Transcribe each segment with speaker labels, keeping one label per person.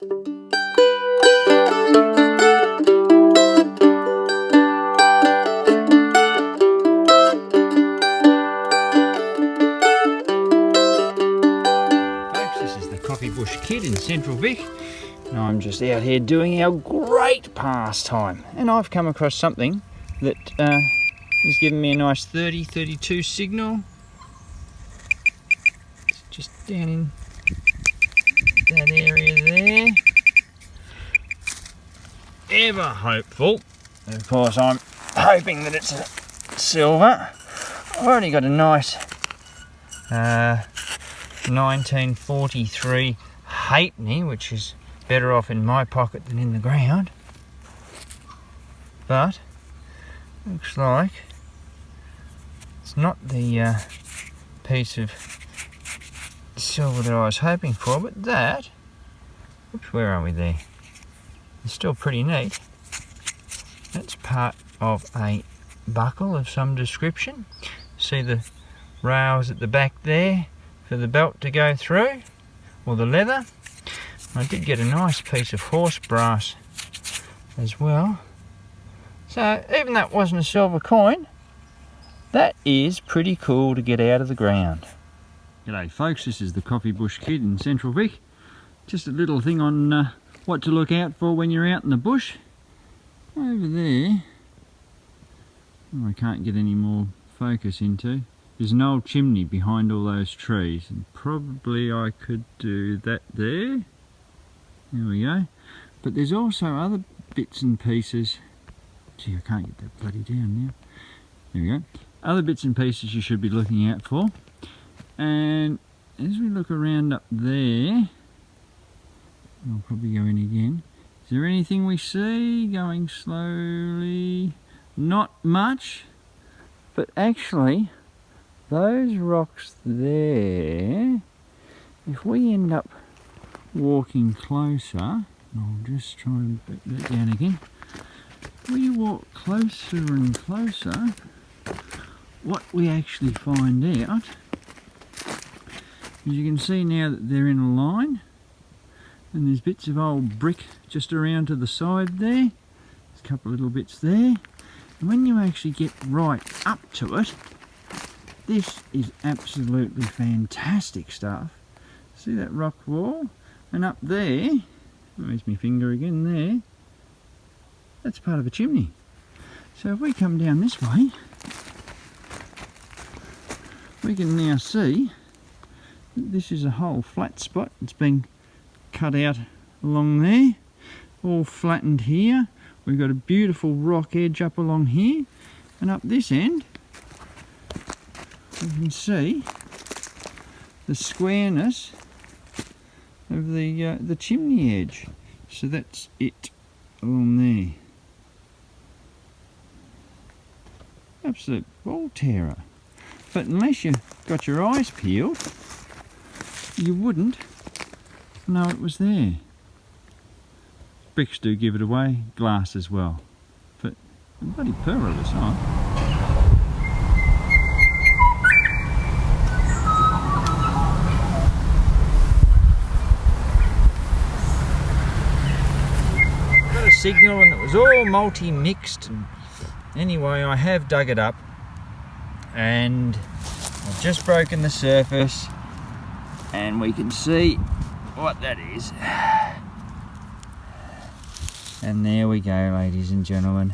Speaker 1: Bush kid in Central Vic, and I'm just out here doing our great pastime, and I've come across something that is giving me a nice 30-32 signal. It's just down in that area there. Ever hopeful. Of course I'm hoping that it's a silver. I've already got a nice 1943 halfpenny, which is better off in my pocket than in the ground, but looks like it's not the piece of silver that I was hoping for, but that, oops, where are we there? It's still pretty neat. That's part of a buckle of some description. See the rails at the back there for the belt to go through, or the leather. I did get a nice piece of horse brass as well. So even that wasn't a silver coin, that is pretty cool to get out of the ground. G'day folks, this is the Coffee Bush Kid in Central Vic. Just a little thing on what to look out for when you're out in the bush. Over there, oh, I can't get any more focus into. There's an old chimney behind all those trees, and probably I could do that there. There we go. But there's also other bits and pieces. Gee, I can't get that bloody down now. There we go. Other bits and pieces you should be looking out for. And as we look around up there, I'll probably go in again. Is there anything we see going slowly? Not much, but actually those rocks there, if we end up walking closer, I'll just try and back that down again. If we walk closer and closer, what we actually find out, as you can see now that they're in a line, and there's bits of old brick just around to the side there. There's a couple of little bits there. And when you actually get right up to it, this is absolutely fantastic stuff. See that rock wall? And up there, there's my finger again there, that's part of a chimney. So if we come down this way, we can now see that this is a whole flat spot. It's been cut out along there, all flattened here. We've got a beautiful rock edge up along here, and up this end you can see the squareness of the chimney edge. So that's it along there. Absolute ball terror. But unless you got your eyes peeled, you wouldn't know it was there. Bricks do give it away, glass as well. But bloody pearl this on. Got a signal and it was all multi-mixed, and anyway I have dug it up and I've just broken the surface and we can see what that is. And there we go, ladies and gentlemen.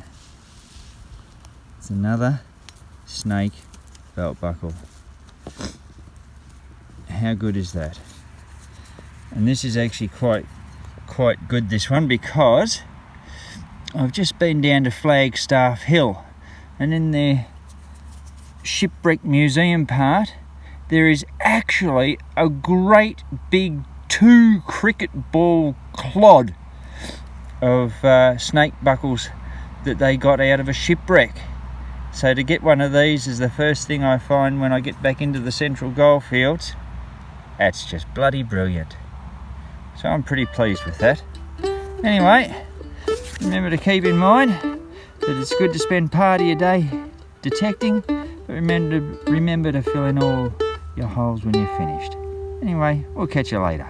Speaker 1: It's another snake belt buckle. How good is that? And this is actually quite good, this one, because I've just been down to Flagstaff Hill, and in their shipwreck museum part there is actually a great big 2 cricket ball clod of snake buckles that they got out of a shipwreck. So to get one of these is the first thing I find when I get back into the Central Goldfields. That's just bloody brilliant. So I'm pretty pleased with that. Anyway, remember to keep in mind that it's good to spend part of your day detecting, but remember to fill in all your holes when you're finished. Anyway, we'll catch you later.